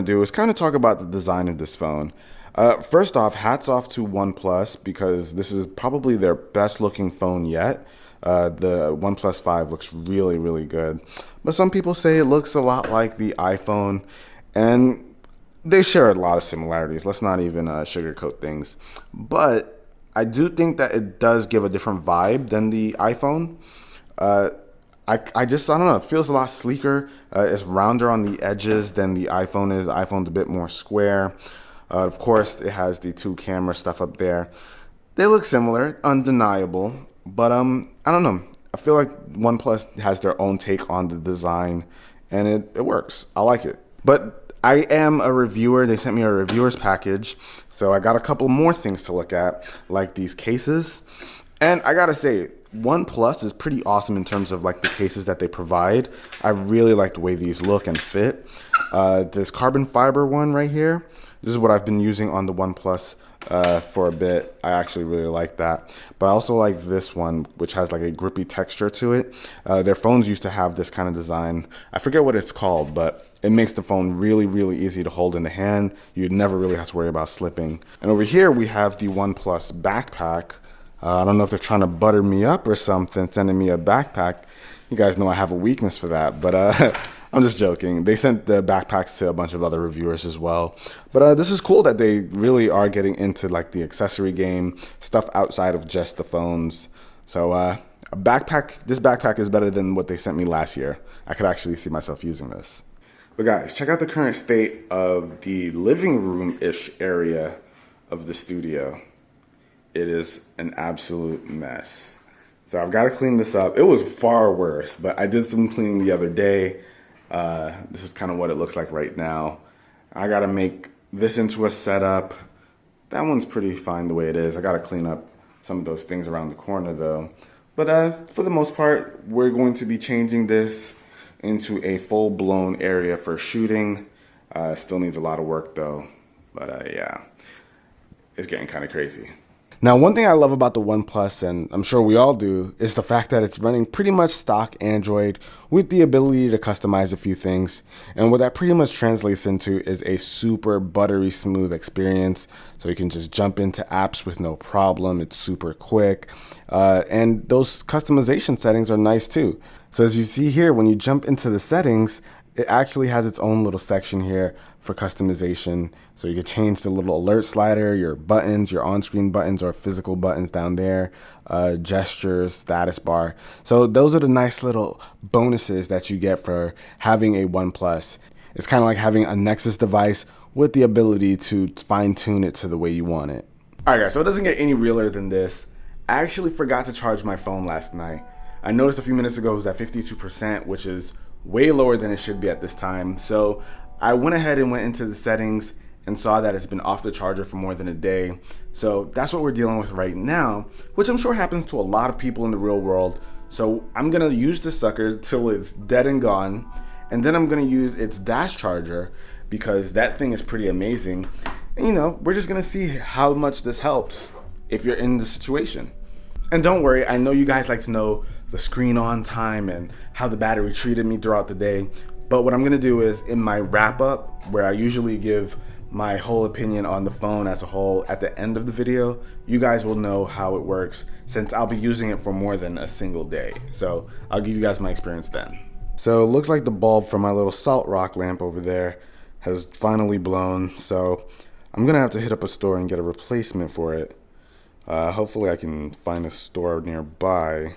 Do is kind of talk about the design of this phone. First off, hats off to OnePlus because this is probably their best looking phone yet. The OnePlus 5 looks really, really good. But some people say it looks a lot like the iPhone, and they share a lot of similarities. Let's not even sugarcoat things. But I do think that it does give a different vibe than the iPhone. I don't know, it feels a lot sleeker. It's rounder on the edges than the iPhone is. The iPhone's a bit more square. Of course, it has the two camera stuff up there. They look similar, undeniable. But I don't know. I feel like OnePlus has their own take on the design, and it works. I like it. But I am a reviewer. They sent me a reviewer's package, so I got a couple more things to look at, like these cases. And I gotta say, OnePlus is pretty awesome in terms of like the cases that they provide. I really like the way these look and fit. This carbon fiber one right here, this is what I've been using on the OnePlus for a bit. I actually really like that. But I also like this one, which has like a grippy texture to it. Their phones used to have this kind of design. I forget what it's called, but it makes the phone really, really easy to hold in the hand. You'd never really have to worry about slipping. And over here we have the OnePlus backpack. I don't know if they're trying to butter me up or something, sending me a backpack. You guys know I have a weakness for that, but I'm just joking. They sent the backpacks to a bunch of other reviewers as well. But this is cool that they really are getting into like the accessory game, stuff outside of just the phones. So this backpack is better than what they sent me last year. I could actually see myself using this. But guys, check out the current state of the living room-ish area of the studio. It is an absolute mess. So I've got to clean this up. It was far worse, but I did some cleaning the other day. This is kind of what it looks like right now. I got to make this into a setup. That one's pretty fine the way it is. I got to clean up some of those things around the corner though. But for the most part, we're going to be changing this into a full-blown area for shooting. Still needs a lot of work though. But yeah, it's getting kind of crazy. Now, one thing I love about the OnePlus, and I'm sure we all do, is the fact that it's running pretty much stock Android with the ability to customize a few things. And what that pretty much translates into is a super buttery smooth experience. So you can just jump into apps with no problem. It's super quick. And those customization settings are nice too. So as you see here, when you jump into the settings, it actually has its own little section here for customization. So you can change the little alert slider, your buttons, your on-screen buttons or physical buttons down there, gestures, status bar. So those are the nice little bonuses that you get for having a OnePlus. It's kind of like having a Nexus device with the ability to fine-tune it to the way you want it. All right, guys, so it doesn't get any realer than this. I actually forgot to charge my phone last night. I noticed a few minutes ago it was at 52%, which is way lower than it should be at this time. So I went ahead and went into the settings and saw that it's been off the charger for more than a day. So that's what we're dealing with right now, which I'm sure happens to a lot of people in the real world. So I'm gonna use this sucker till it's dead and gone. And then I'm gonna use its dash charger because that thing is pretty amazing. And we're just gonna see how much this helps if you're in the situation. And don't worry, I know you guys like to know the screen on time and how the battery treated me throughout the day. But what I'm gonna do is in my wrap up, where I usually give my whole opinion on the phone as a whole at the end of the video, you guys will know how it works since I'll be using it for more than a single day. So I'll give you guys my experience then. So it looks like the bulb from my little salt rock lamp over there has finally blown. So I'm gonna have to hit up a store and get a replacement for it. Hopefully I can find a store nearby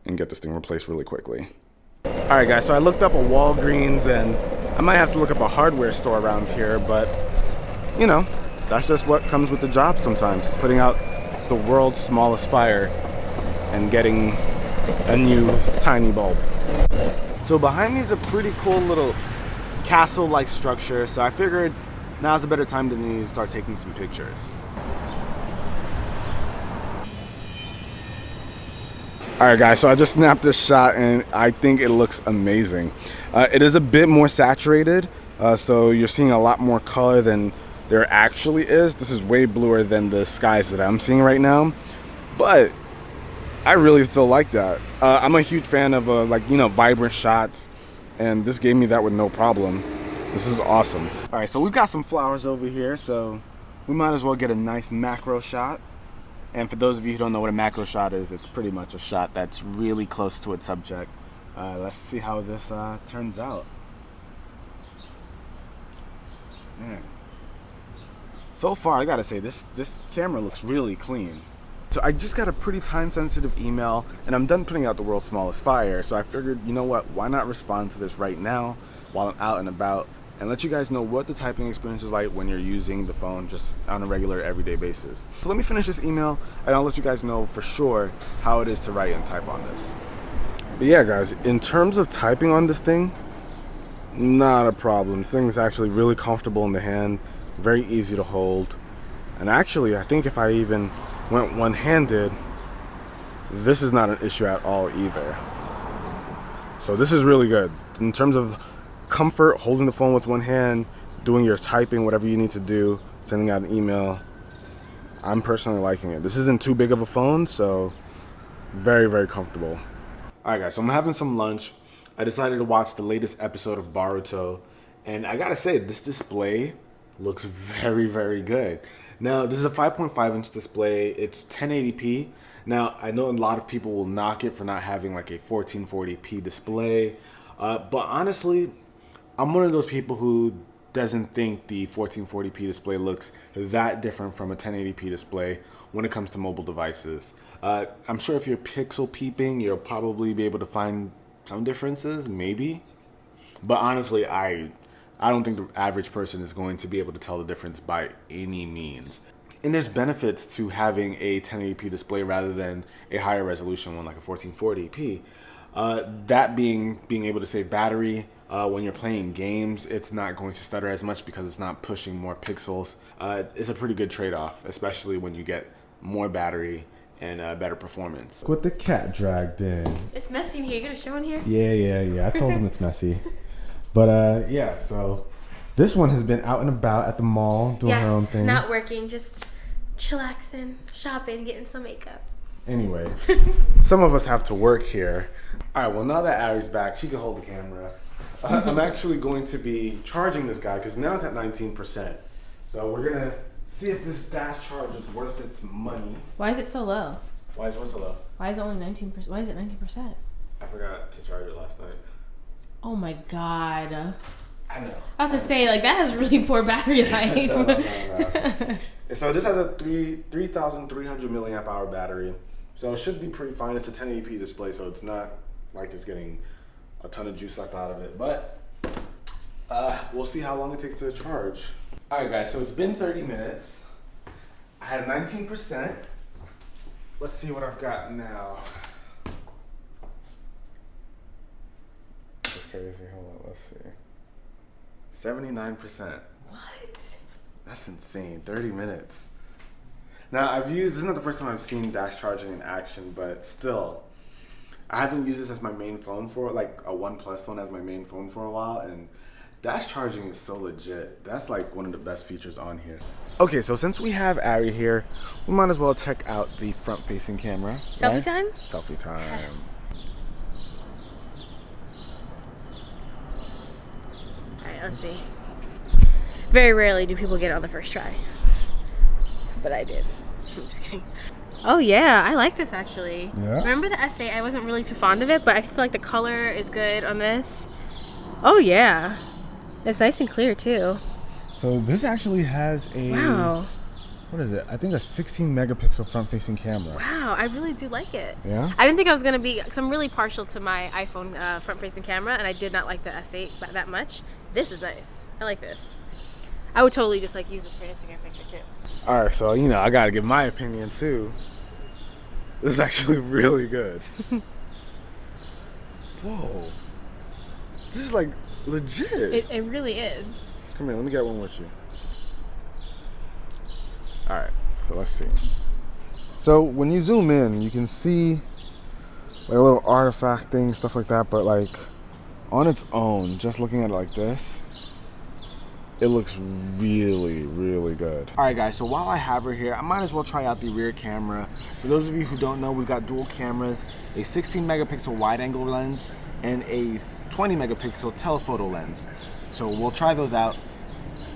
and get this thing replaced really quickly. All right, guys, so I looked up a Walgreens, and I might have to look up a hardware store around here, but that's just what comes with the job sometimes, putting out the world's smallest fire and getting a new tiny bulb. So behind me is a pretty cool little castle-like structure, so I figured now's a better time than any to start taking some pictures. All right, guys, so I just snapped this shot and I think it looks amazing. It is a bit more saturated, so you're seeing a lot more color than there actually is. This is way bluer than the skies that I'm seeing right now, but I really still like that. I'm a huge fan of vibrant shots, and this gave me that with no problem. This is awesome. All right, so we've got some flowers over here, so we might as well get a nice macro shot. And for those of you who don't know what a macro shot is, it's pretty much a shot that's really close to its subject. Let's see how this turns out. Man. So far, I gotta say, this camera looks really clean. So I just got a pretty time-sensitive email, and I'm done putting out the world's smallest fire, so I figured, you know what, why not respond to this right now while I'm out and about, and let you guys know what the typing experience is like when you're using the phone just on a regular, everyday basis. So let me finish this email, and I'll let you guys know for sure how it is to write and type on this. But yeah, guys, in terms of typing on this thing, not a problem. This thing is actually really comfortable in the hand, very easy to hold, and actually, I think if I even went one-handed, this is not an issue at all either. So this is really good. In terms of comfort, holding the phone with one hand, doing your typing, whatever you need to do, sending out an email, I'm personally liking it. This isn't too big of a phone, so very, very comfortable. All right, guys, so I'm having some lunch. I decided to watch the latest episode of Boruto, and I gotta say, this display looks very, very good. Now, this is a 5.5-inch display. It's 1080p. Now, I know a lot of people will knock it for not having like a 1440p display, but honestly, I'm one of those people who doesn't think the 1440p display looks that different from a 1080p display when it comes to mobile devices. I'm sure if you're pixel peeping, you'll probably be able to find some differences, maybe. But honestly, I don't think the average person is going to be able to tell the difference by any means. And there's benefits to having a 1080p display rather than a higher resolution one like a 1440p. That being able to save battery. When you're playing games, it's not going to stutter as much because it's not pushing more pixels. It's a pretty good trade-off, especially when you get more battery and better performance. With the cat dragged in. It's messy in here. You got a show in here? Yeah. I told him it's messy. But yeah, so this one has been out and about at the mall doing her own thing. Not working, just chillaxing, shopping, getting some makeup. Anyway, some of us have to work here. All right, well, now that Ari's back, she can hold the camera. I'm actually going to be charging this guy because now it's at 19%. So we're going to see if this dash charge is worth its money. Why is it so low? Why is what so low? Why is it only 19%? Why is it 19%? I forgot to charge it last night. Oh my god. I know. I was to say, like, that has really poor battery life. No. So this has a 3,300 milliamp hour battery. So it should be pretty fine. It's a 1080p display, so it's not like it's getting a ton of juice sucked out of it. But we'll see how long it takes to charge. All right, guys, so it's been 30 minutes. I had 19%. Let's see what I've got now. That's crazy. Hold on, let's see. 79%. What? That's insane. 30 minutes. Now, this is not the first time I've seen dash charging in action, but still, I haven't used this as my main phone for, like a OnePlus phone as my main phone for a while, and dash charging is so legit. That's like one of the best features on here. Okay, so since we have Ari here, we might as well check out the front-facing camera. Selfie right? time? Selfie time. Yes. Alright, let's see. Very rarely do people get it on the first try. But I did. I'm just kidding. Oh yeah, I like this actually. Yeah? Remember the essay? I wasn't really too fond of it, but I feel like the color is good on this. Oh yeah. It's nice and clear too. So this actually has a... Wow. What is it? I think a 16 megapixel front-facing camera. Wow, I really do like it. Yeah? I didn't think I was going to be... Because I'm really partial to my iPhone front-facing camera, and I did not like the S8 that much. This is nice. I like this. I would totally just like use this for an Instagram picture too. All right, so, I got to give my opinion too. This is actually really good. Whoa. This is like legit. It really is. Come here, let me get one with you. All right, so let's see. So when you zoom in, you can see like a little artifact thing, stuff like that, but like on its own, just looking at it like this, it looks really, really good. All right, guys, so while I have her here, I might as well try out the rear camera. For those of you who don't know, we've got dual cameras, a 16 megapixel wide angle lens, and a 20 megapixel telephoto lens. So we'll try those out,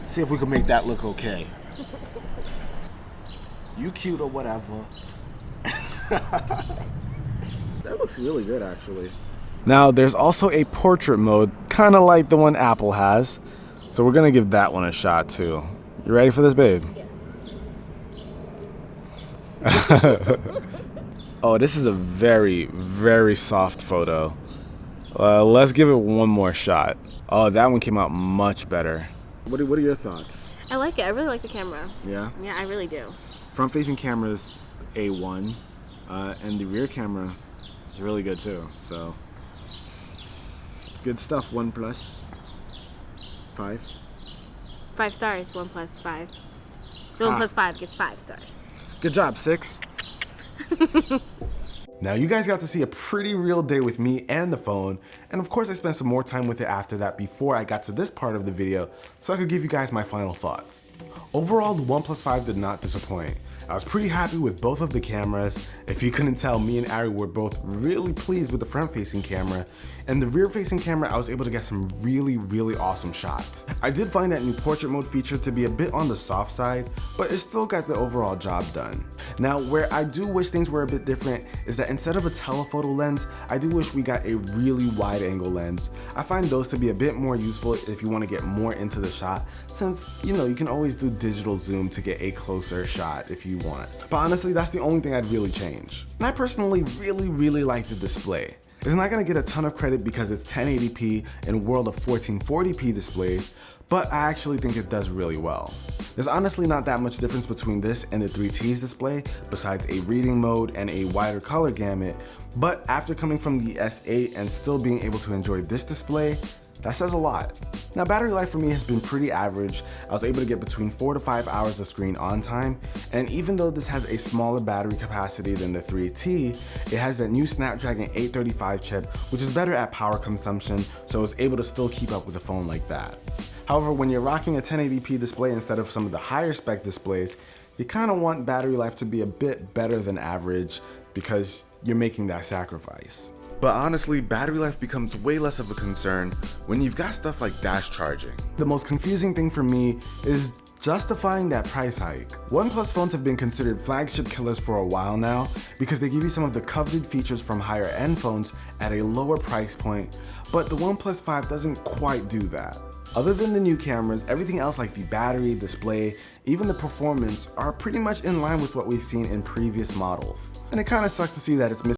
see if we can make that look okay. You cute or whatever. That looks really good, actually. Now, there's also a portrait mode, kind of like the one Apple has. So we're gonna give that one a shot too. You ready for this, babe? Yes. Oh, this is a very, very soft photo. Let's give it one more shot. Oh, that one came out much better. What are your thoughts? I like it. I really like the camera. Yeah? Yeah, I really do. Front-facing camera's A1, and the rear camera is really good too. So, good stuff. OnePlus 5. 5 stars. OnePlus 5. The OnePlus 5 gets 5 stars. Good job, 6. Now, you guys got to see a pretty real day with me and the phone, and of course I spent some more time with it after that before I got to this part of the video so I could give you guys my final thoughts. Overall, the OnePlus 5 did not disappoint. I was pretty happy with both of the cameras. If you couldn't tell, me and Ari were both really pleased with the front-facing camera, and the rear-facing camera I was able to get some really, really awesome shots. I did find that new portrait mode feature to be a bit on the soft side, but it still got the overall job done. Now, where I do wish things were a bit different is that instead of a telephoto lens, I do wish we got a really wide-angle lens. I find those to be a bit more useful if you want to get more into the shot, since, you know, you can always do digital zoom to get a closer shot if you want. But honestly, that's the only thing I'd really change. And I personally really like the display. It's not gonna get a ton of credit because it's 1080p in a world of 1440p displays, but I actually think it does really well. There's honestly not that much difference between this and the 3T's display, besides a reading mode and a wider color gamut, but after coming from the S8 and still being able to enjoy this display, that says a lot. Now, battery life for me has been pretty average. I was able to get between 4 to 5 hours of screen on time, and even though this has a smaller battery capacity than the 3T, it has that new Snapdragon 835 chip, which is better at power consumption, so I was able to still keep up with a phone like that. However, when you're rocking a 1080p display instead of some of the higher spec displays, you kind of want battery life to be a bit better than average because you're making that sacrifice. But honestly, battery life becomes way less of a concern when you've got stuff like dash charging. The most confusing thing for me is justifying that price hike. OnePlus phones have been considered flagship killers for a while now because they give you some of the coveted features from higher end phones at a lower price point, but the OnePlus 5 doesn't quite do that. Other than the new cameras, everything else like the battery, display, even the performance are pretty much in line with what we've seen in previous models. And it kind of sucks to see that it's missing